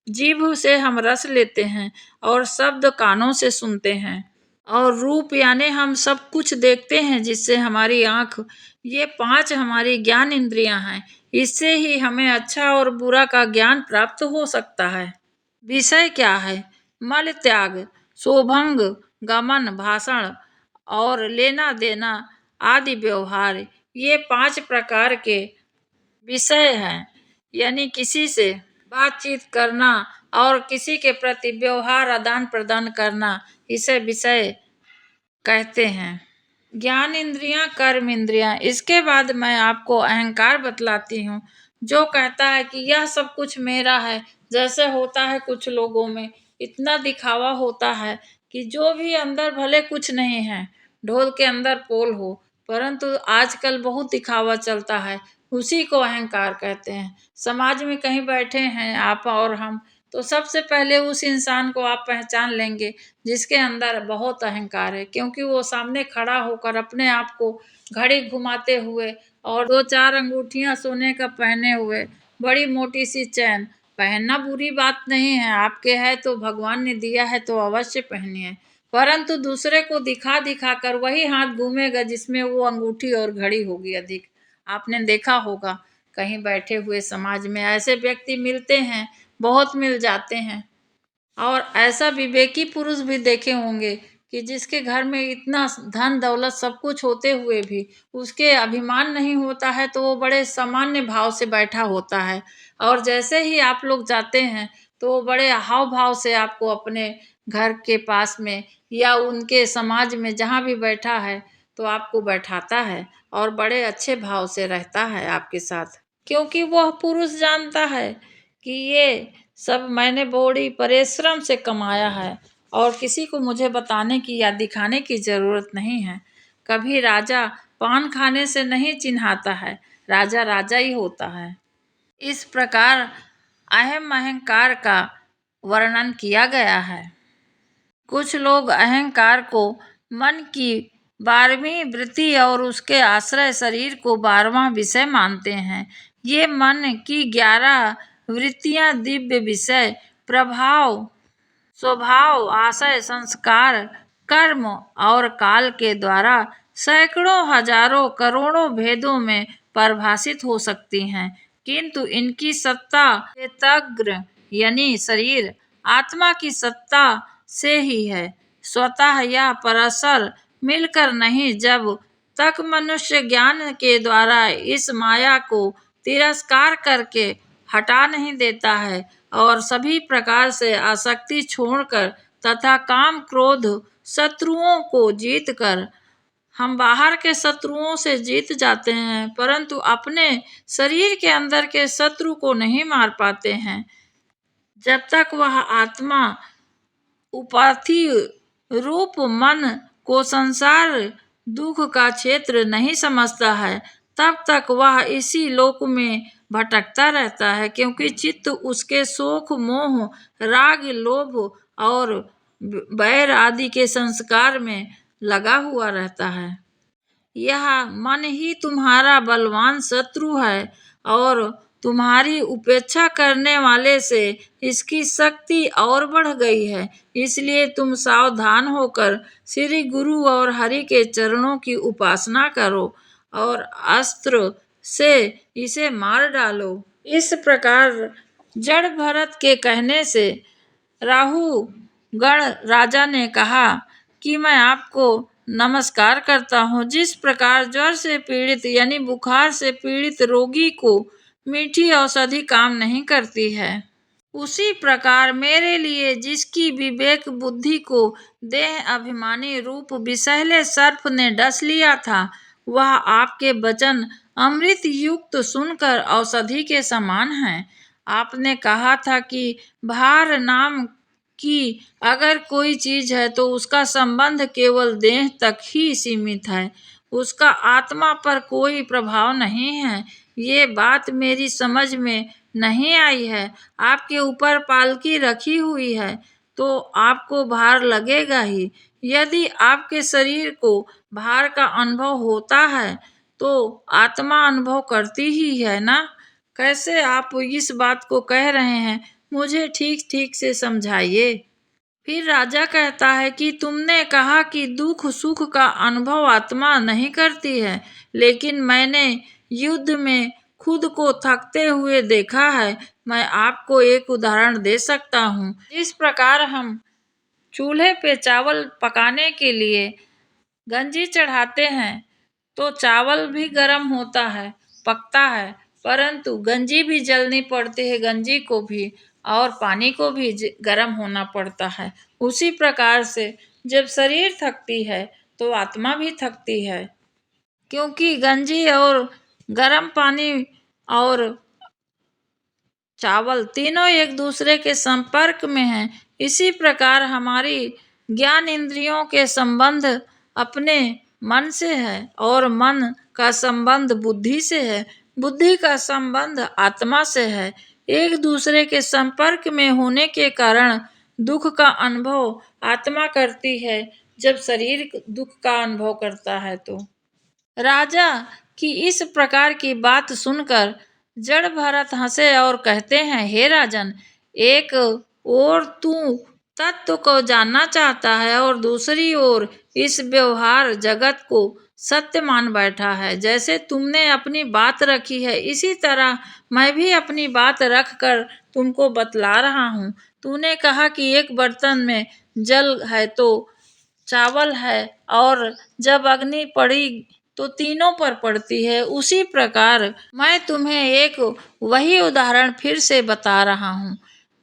जीभ से हम रस लेते हैं और शब्द कानों से सुनते हैं। और रूप यानी हम सब कुछ देखते हैं जिससे हमारी आंख, ये 5 हमारी ज्ञान इंद्रियां हैं। इससे ही हमें अच्छा और बुरा का ज्ञान प्राप्त हो सकता है। विषय क्या है? मल त्याग, शोभंग, गमन, भाषण और लेना देना आदि व्यवहार, ये 5 प्रकार के विषय हैं। यानी किसी से बातचीत करना और किसी के प्रति व्यवहार आदान प्रदान करना, इसे विषय कहते हैं। ज्ञान इंद्रियां, कर्म इंद्रियां। इसके बाद मैं आपको अहंकार बतलाती हूँ, जो कहता है कि यह सब कुछ मेरा है। जैसे होता है कुछ लोगों में इतना दिखावा होता है कि जो भी अंदर भले कुछ नहीं है, ढोल के अंदर पोल हो, परंतु आजकल बहुत दिखावा चलता है, उसी को अहंकार कहते हैं। समाज में कहीं बैठे हैं आप और हम, तो सबसे पहले उस इंसान को आप पहचान लेंगे जिसके अंदर बहुत अहंकार है, क्योंकि वो सामने खड़ा होकर अपने आप को घड़ी घुमाते हुए और 2-4 अंगूठियां सोने का पहने हुए, बड़ी मोटी सी चैन पहनना बुरी बात नहीं है, आपके है तो भगवान ने दिया है तो अवश्य पहनिए, परंतु दूसरे को दिखा दिखा कर वही हाथ घूमेगा जिसमें वो अंगूठी और घड़ी होगी अधिक। आपने देखा होगा कहीं बैठे हुए समाज में ऐसे व्यक्ति मिलते हैं, बहुत मिल जाते हैं। और ऐसा विवेकी पुरुष भी देखे होंगे कि जिसके घर में इतना धन दौलत सब कुछ होते हुए भी उसके अभिमान नहीं होता है, तो वो बड़े सामान्य भाव से बैठा होता है। और जैसे ही आप लोग जाते हैं तो वो बड़े हाव भाव से आपको अपने घर के पास में या उनके समाज में जहाँ भी बैठा है तो आपको बैठाता है और बड़े अच्छे भाव से रहता है आपके साथ, क्योंकि वह पुरुष जानता है कि ये सब मैंने बड़ी परिश्रम से कमाया है और किसी को मुझे बताने की या दिखाने की जरूरत नहीं है। कभी राजा पान खाने से नहीं चिन्हाता है, राजा राजा ही होता है। इस प्रकार अहंकार का वर्णन किया गया है। कुछ लोग अहंकार को मन की 12वीं वृत्ति और उसके आश्रय शरीर को 12वां विषय मानते हैं। ये मन की 11 वृत्तियां दिव्य विषय, प्रभाव, स्वभाव, आशय, संस्कार, कर्म और काल के द्वारा सैकड़ों, हजारों, करोड़ों भेदों में परिभाषित हो सकती हैं, किंतु इनकी सत्ता चेतग्र यानी शरीर आत्मा की सत्ता से ही है, स्वतः या परस्पर मिलकर नहीं। जब तक मनुष्य ज्ञान के द्वारा इस माया को तिरस्कार करके हटा नहीं देता है और सभी प्रकार से आसक्ति छोड़कर तथा काम क्रोध शत्रुओं को जीतकर, हम बाहर के शत्रुओं से जीत जाते हैं परंतु अपने शरीर के अंदर के शत्रु को नहीं मार पाते हैं। जब तक वह आत्मा उपाधि रूप मन को संसार दुख का क्षेत्र नहीं समझता है, तब तक वह इसी लोक में भटकता रहता है, क्योंकि चित्त उसके शोक, मोह, राग, लोभ और बैर आदि के संस्कार में लगा हुआ रहता है। यह मन ही तुम्हारा बलवान शत्रु है और तुम्हारी उपेक्षा करने वाले से इसकी शक्ति और बढ़ गई है। इसलिए तुम सावधान होकर श्री गुरु और हरि के चरणों की उपासना करो और अस्त्र से इसे मार डालो। इस प्रकार जड़ भरत के कहने से राहु गण राजा ने कहा कि मैं आपको नमस्कार करता हूँ। जिस प्रकार ज्वर से पीड़ित यानी बुखार से पीड़ित रोगी को मीठी औषधि काम नहीं करती है, उसी प्रकार मेरे लिए जिसकी विवेक बुद्धि को देह अभिमानी रूप विषैले सर्प ने डस लिया था, वह आपके वचन अमृत युक्त सुनकर औषधि के समान है। आपने कहा था कि भार नाम की अगर कोई चीज है तो उसका संबंध केवल देह तक ही सीमित है, उसका आत्मा पर कोई प्रभाव नहीं है। ये बात मेरी समझ में नहीं आई है। आपके ऊपर पालकी रखी हुई है तो आपको भार लगेगा ही। यदि आपके शरीर को भार का अनुभव होता है तो आत्मा अनुभव करती ही है ना। कैसे आप इस बात को कह रहे हैं, मुझे ठीक ठीक से समझाइए। फिर राजा कहता है कि तुमने कहा कि दुख सुख का अनुभव आत्मा नहीं करती है, लेकिन मैंने युद्ध में खुद को थकते हुए देखा है। मैं आपको एक उदाहरण दे सकता हूँ। जिस प्रकार हम चूल्हे पे चावल पकाने के लिए गंजी चढ़ाते हैं तो चावल भी गर्म होता है, पकता है, परंतु गंजी भी जलनी पड़ती है, गंजी को भी और पानी को भी गर्म होना पड़ता है। उसी प्रकार से जब शरीर थकती है तो आत्मा भी थकती है, क्योंकि गंजी और गर्म पानी और चावल तीनों एक दूसरे के संपर्क में हैं। इसी प्रकार हमारी ज्ञान इंद्रियों के संबंध अपने मन से है और मन का संबंध बुद्धि से है, बुद्धि का संबंध आत्मा से है। एक दूसरे के संपर्क में होने के कारण दुख का अनुभव आत्मा करती है जब शरीर दुख का अनुभव करता है तो। राजा की इस प्रकार की बात सुनकर जड़ भरत हंसे और कहते हैं, हे राजन, एक ओर तू तत्व को जानना चाहता है और दूसरी ओर इस व्यवहार जगत को सत्य मान बैठा है। जैसे तुमने अपनी बात रखी है इसी तरह मैं भी अपनी बात रख कर तुमको बतला रहा हूँ। तूने कहा कि एक बर्तन में जल है तो चावल है और जब अग्नि पड़ी तो तीनों पर पड़ती है। उसी प्रकार मैं तुम्हें एक वही उदाहरण फिर से बता रहा हूँ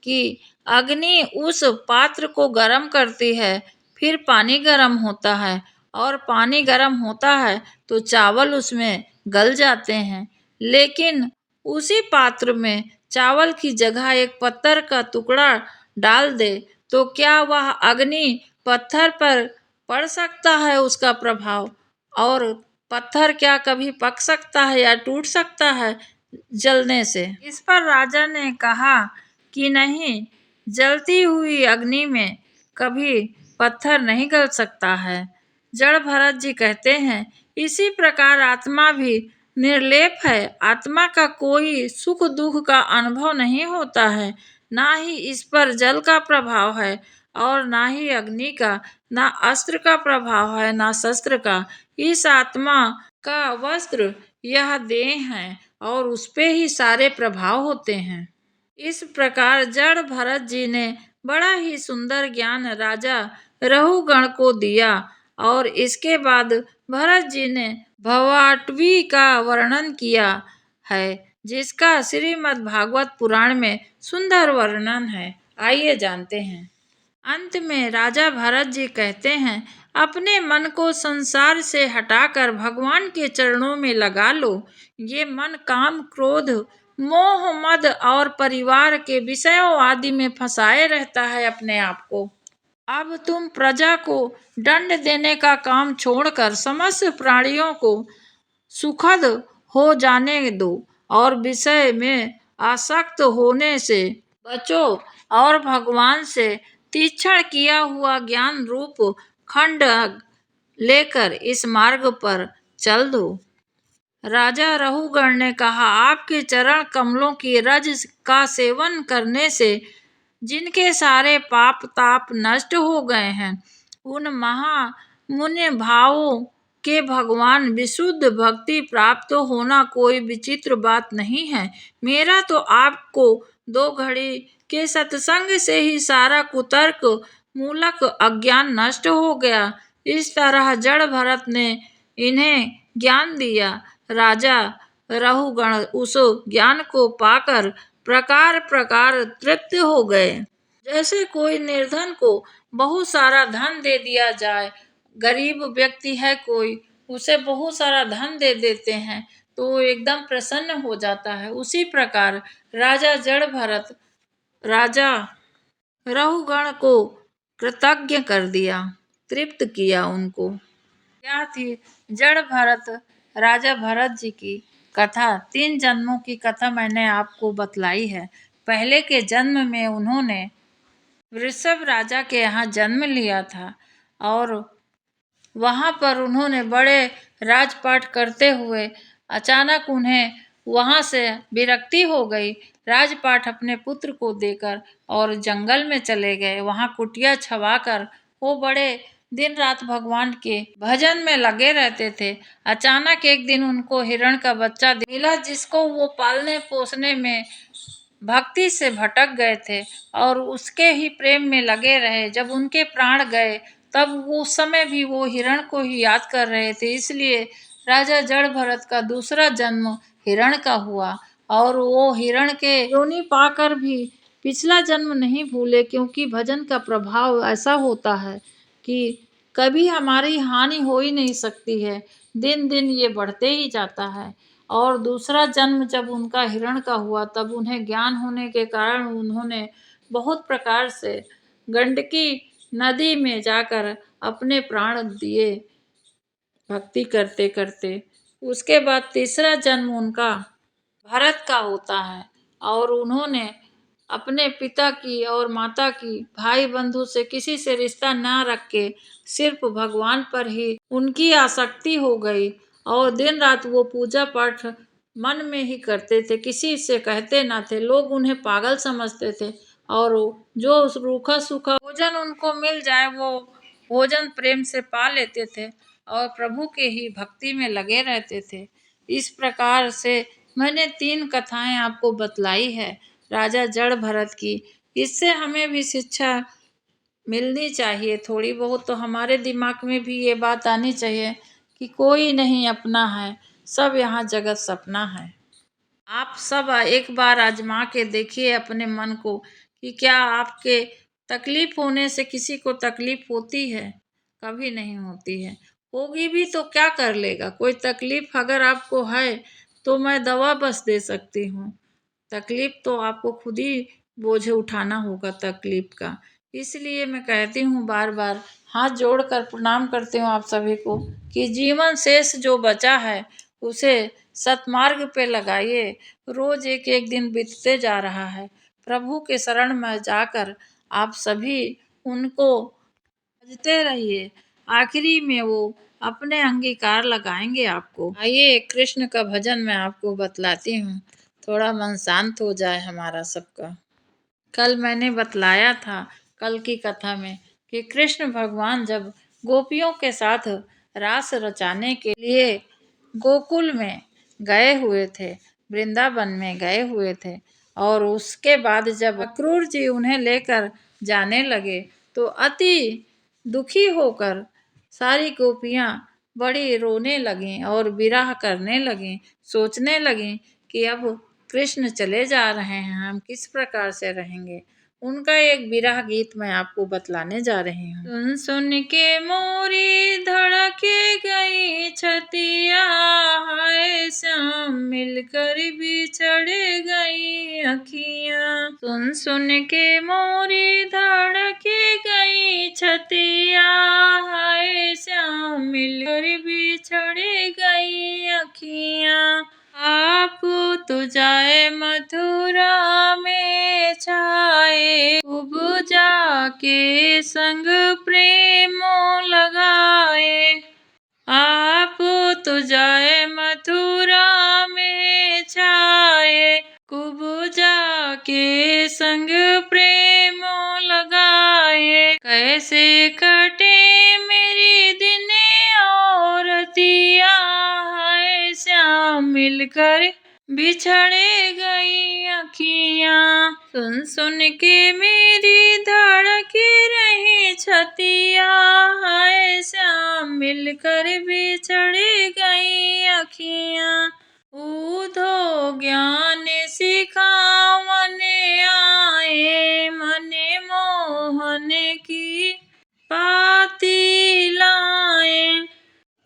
कि अग्नि उस पात्र को गर्म करती है, फिर पानी गर्म होता है और पानी गर्म होता है तो चावल उसमें गल जाते हैं। लेकिन उसी पात्र में चावल की जगह एक पत्थर का टुकड़ा डाल दे तो क्या वह अग्नि पत्थर पर पड़ सकता है उसका प्रभाव, और पत्थर क्या कभी पक सकता है या टूट सकता है जलने से। इस पर राजा ने कहा कि नहीं, जलती हुई अग्नि में कभी पत्थर नहीं गल सकता है। जड़ भरत जी कहते हैं, इसी प्रकार आत्मा भी निर्लेप है। आत्मा का कोई सुख दुख का अनुभव नहीं होता है, ना ही इस पर जल का प्रभाव है और ना ही अग्नि का, ना अस्त्र का प्रभाव है, ना शस्त्र का। इस आत्मा का वस्त्र यह देह है और उस पे ही सारे प्रभाव होते हैं। इस प्रकार जड़ भरत जी ने बड़ा ही सुंदर ज्ञान राजा रहुगण को दिया और इसके बाद भरत जी ने भवाटवी का वर्णन किया है, जिसका श्रीमद् भागवत पुराण में सुंदर वर्णन है। आइए जानते हैं। अंत में राजा भरत जी कहते हैं, अपने मन को संसार से हटाकर भगवान के चरणों में लगा लो। ये मन काम क्रोध मोह मद और परिवार के विषयों आदि में फंसाए रहता है अपने आप को। अब तुम प्रजा को दंड देने का काम छोड़कर समस्त प्राणियों को सुखद हो जाने दो और विषय में आसक्त होने से बचो और भगवान से तीक्ष्ण किया हुआ ज्ञान रूप खंड लेकर इस मार्ग पर चल दो। राजा रहुगण ने कहा, आपके चरण कमलों की रज का सेवन करने से जिनके सारे पाप ताप नष्ट हो गए हैं, उन महामुनि भावों के भगवान विशुद्ध भक्ति प्राप्त होना कोई विचित्र बात नहीं है। मेरा तो आपको 2 घड़ी के सत्संग से ही सारा कुतर्क मूलक अज्ञान नष्ट हो गया। इस तरह जड़ भरत ने इन्हें ज्ञान दिया। राजा रहुगण उस ज्ञान को पाकर प्रकार प्रकार तृप्त हो गए। जैसे कोई निर्धन को बहुत सारा धन दे दिया जाए, गरीब व्यक्ति है कोई, उसे बहुत सारा धन दे देते हैं तो वो एकदम प्रसन्न हो जाता है। उसी प्रकार राजा जड़ भरत राजा रहुगण को कृतज्ञ कर दिया, तृप्त किया उनको। क्या थी जड़ भरत राजा भरत जी की कथा, 3 जन्मों की कथा मैंने आपको बतलाई है। पहले के जन्म में उन्होंने वृषभ राजा के यहाँ जन्म लिया था और वहाँ पर उन्होंने बड़े राजपाट करते हुए अचानक उन्हें वहाँ से विरक्ति हो गई। राजपाट अपने पुत्र को देकर और जंगल में चले गए। वहाँ कुटिया छवाकर वो बड़े दिन रात भगवान के भजन में लगे रहते थे। अचानक एक दिन उनको हिरण का बच्चा मिला जिसको वो पालने पोसने में भक्ति से भटक गए थे और उसके ही प्रेम में लगे रहे। जब उनके प्राण गए तब वो उस समय भी वो हिरण को ही याद कर रहे थे, इसलिए राजा जड़ भरत का दूसरा जन्म हिरण का हुआ और वो हिरण के योनि पाकर भी पिछला जन्म नहीं भूले, क्योंकि भजन का प्रभाव ऐसा होता है कि कभी हमारी हानि हो ही नहीं सकती है, दिन दिन ये बढ़ते ही जाता है। और दूसरा जन्म जब उनका हिरण का हुआ तब उन्हें ज्ञान होने के कारण उन्होंने बहुत प्रकार से गंडकी नदी में जाकर अपने प्राण दिए भक्ति करते करते। उसके बाद तीसरा जन्म उनका भरत का होता है और उन्होंने अपने पिता की और माता की, भाई बंधु से किसी से रिश्ता ना रख के सिर्फ भगवान पर ही उनकी आसक्ति हो गई और दिन रात वो पूजा पाठ मन में ही करते थे, किसी से कहते ना थे। लोग उन्हें पागल समझते थे और जो रूखा सूखा भोजन उनको मिल जाए वो भोजन प्रेम से पा लेते थे और प्रभु के ही भक्ति में लगे रहते थे। इस प्रकार से मैंने 3 कथाएं आपको बतलाई है राजा जड़ भरत की। इससे हमें भी शिक्षा मिलनी चाहिए, थोड़ी बहुत तो हमारे दिमाग में भी ये बात आनी चाहिए कि कोई नहीं अपना है, सब यहाँ जगत सपना है। आप सब एक बार आजमा के देखिए अपने मन को कि क्या आपके तकलीफ होने से किसी को तकलीफ होती है? कभी नहीं होती है। होगी भी तो क्या कर लेगा? कोई तकलीफ अगर आपको है तो मैं दवा बस दे सकती हूँ। तकलीफ तो आपको खुद ही बोझ उठाना होगा तकलीफ का। इसलिए मैं कहती हूँ बार बार हाथ जोड़कर प्रणाम करती हूँ आप सभी को कि जीवन शेष जो बचा है उसे सतमार्ग पे लगाइए। रोज एक एक दिन बीतते जा रहा है। प्रभु के शरण में जाकर आप सभी उनको भजते रहिए, आखिरी में वो अपने अंगीकार लगाएंगे आपको। आइए कृष्ण का भजन मैं आपको बतलाती हूँ, थोड़ा मन शांत हो जाए हमारा सबका। कल मैंने बतलाया था कल की कथा में कि कृष्ण भगवान जब गोपियों के साथ रास रचाने के लिए गोकुल में गए हुए थे, वृंदावन में गए हुए थे और उसके बाद जब अक्रूर जी उन्हें लेकर जाने लगे तो अति दुखी होकर सारी गोपियाँ बड़ी रोने लगीं और विरह करने लगीं, सोचने लगीं कि अब कृष्ण चले जा रहे हैं, हम किस प्रकार से रहेंगे। उनका एक विरह गीत मैं आपको बतलाने जा रही हूँ। सुन सुन के मोरी धड़के गई छतिया, हाय श्याम मिलकर बिछड़ गई अखियाँ। सुन सुन के मोरी धड़के गई छतिया, हाय श्याम मिलकर बिछड़ गई अखियाँ। आप तो जाए मथुरा में छाए, खूब जाके संग प्रेम लगाए। आप तो जाए मथुरा में छाए, खूब जाके संग प्रेम लगाए। कैसे कटे मेरी दिन और रतिया, हाय श्याम मिलकर बिछड़े गई अखियाँ। सुन सुन के मेरी धड़के रही छतिया, हाय श्याम मिलकर बिछड़े गई अखियाँ। ऊधो ज्ञान सिखावन आए, मने मोहन की पाती लाए।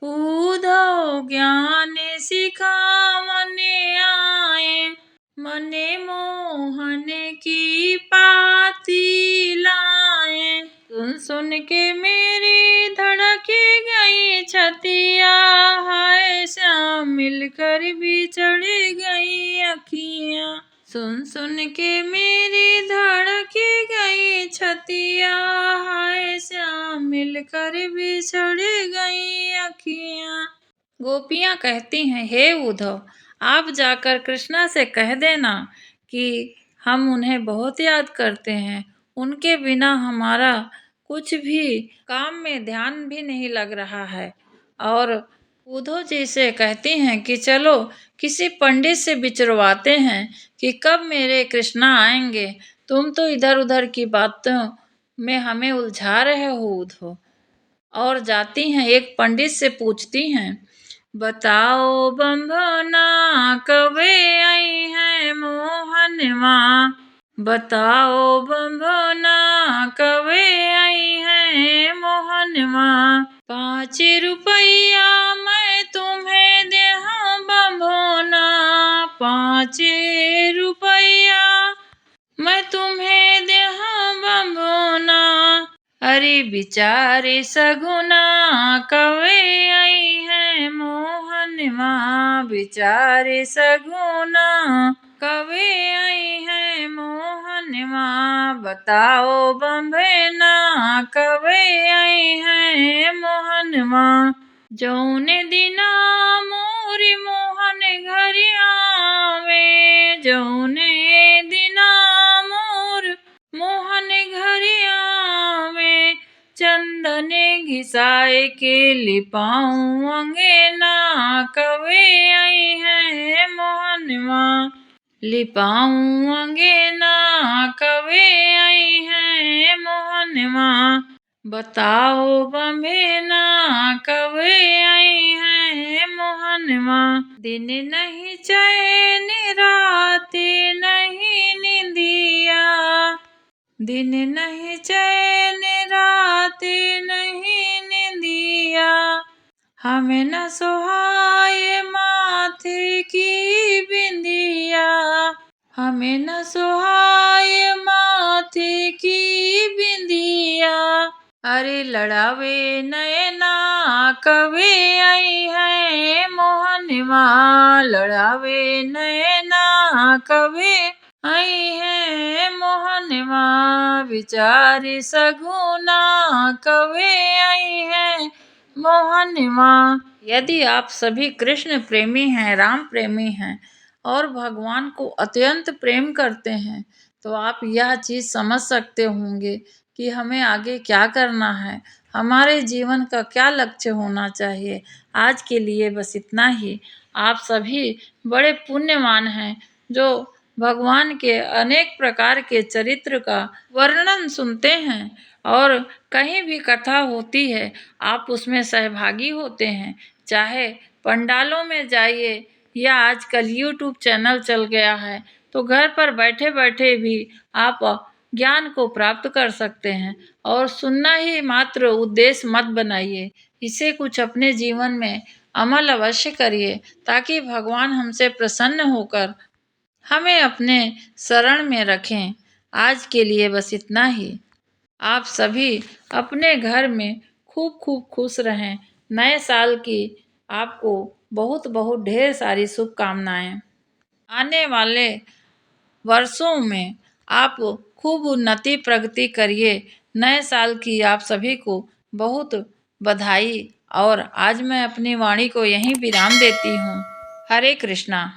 ऊधो ज्ञान सिखावन आए, मने मोहन की पाती लाए। सुन सुन के मेरी धड़के गई छतिया, हाय श्याम मिलकर बिछड़ सुन सुन के मेरी धड़की गई छतिया, हाय श्याम मिलकर बिछड़ गई अखियाँ। गोपियाँ कहती हैं, हे उद्धव, आप जाकर कृष्णा से कह देना कि हम उन्हें बहुत याद करते हैं। उनके बिना हमारा कुछ भी काम में ध्यान भी नहीं लग रहा है। और उद्धव जी से कहती हैं कि चलो किसी पंडित से बिचरवाते हैं कि कब मेरे कृष्णा आएंगे। तुम तो इधर उधर की बातों में हमें उलझा रहे हो उद्धव। और जाती हैं एक पंडित से पूछती हैं, बताओ बंभना कबे आई है मोहनवा, बताओ बंभना कबे आई है मोहनवा। 5 रुपया मैं तुम्हें देहूं बंभना, 5 रुपया मैं तुम्हें देहूं बंभना। अरे बिचारे सगुना कवे आई है मोहनवा, बिचारे सगुना कवे आई है मोहनवा। बताओ बंभना कवे आई है मोहनवा। जौने दिना मोरी मोहन घर आवे, जौने दिना मोहन घर आवे, चंदन घिसाए के लिपाऊं अंगना कवे आई है मोहनवा, लिपाऊं अंगना कवे आई है मोहनवा। बताओ बंभेना कवे आई है मोहनवा। दिन नहीं चैन रात नहीं निंदिया, दिन नहीं चैन रात नहीं निंदिया। हमें न सोहाए माथे की बिंदिया, हमें न सोहाए माथे की बिंदिया। अरे लड़ावे नैना कवे आई है मोहनवा, लड़ावे नैना कवे आई है मोहनवा। बिचारे सगुना कवे आई है मोहनवा। यदि आप सभी कृष्ण प्रेमी हैं, राम प्रेमी हैं और भगवान को अत्यंत प्रेम करते हैं, तो आप यह चीज़ समझ सकते होंगे कि हमें आगे क्या करना है, हमारे जीवन का क्या लक्ष्य होना चाहिए। आज के लिए बस इतना ही। आप सभी बड़े पुण्यवान हैं जो भगवान के अनेक प्रकार के चरित्र का वर्णन सुनते हैं और कहीं भी कथा होती है आप उसमें सहभागी होते हैं। चाहे पंडालों में जाइए या आजकल यूट्यूब चैनल चल गया है तो घर पर बैठे बैठे भी आप ज्ञान को प्राप्त कर सकते हैं। और सुनना ही मात्र उद्देश्य मत बनाइए, इसे कुछ अपने जीवन में अमल अवश्य करिए ताकि भगवान हमसे प्रसन्न होकर हमें अपने शरण में रखें। आज के लिए बस इतना ही। आप सभी अपने घर में खूब खूब खुश रहें। नए साल की आपको बहुत बहुत ढेर सारी शुभकामनाएं। आने वाले वर्षों में आप खूब उन्नति प्रगति करिए। नए साल की आप सभी को बहुत बधाई। और आज मैं अपनी वाणी को यहीं विराम देती हूँ। हरे कृष्णा।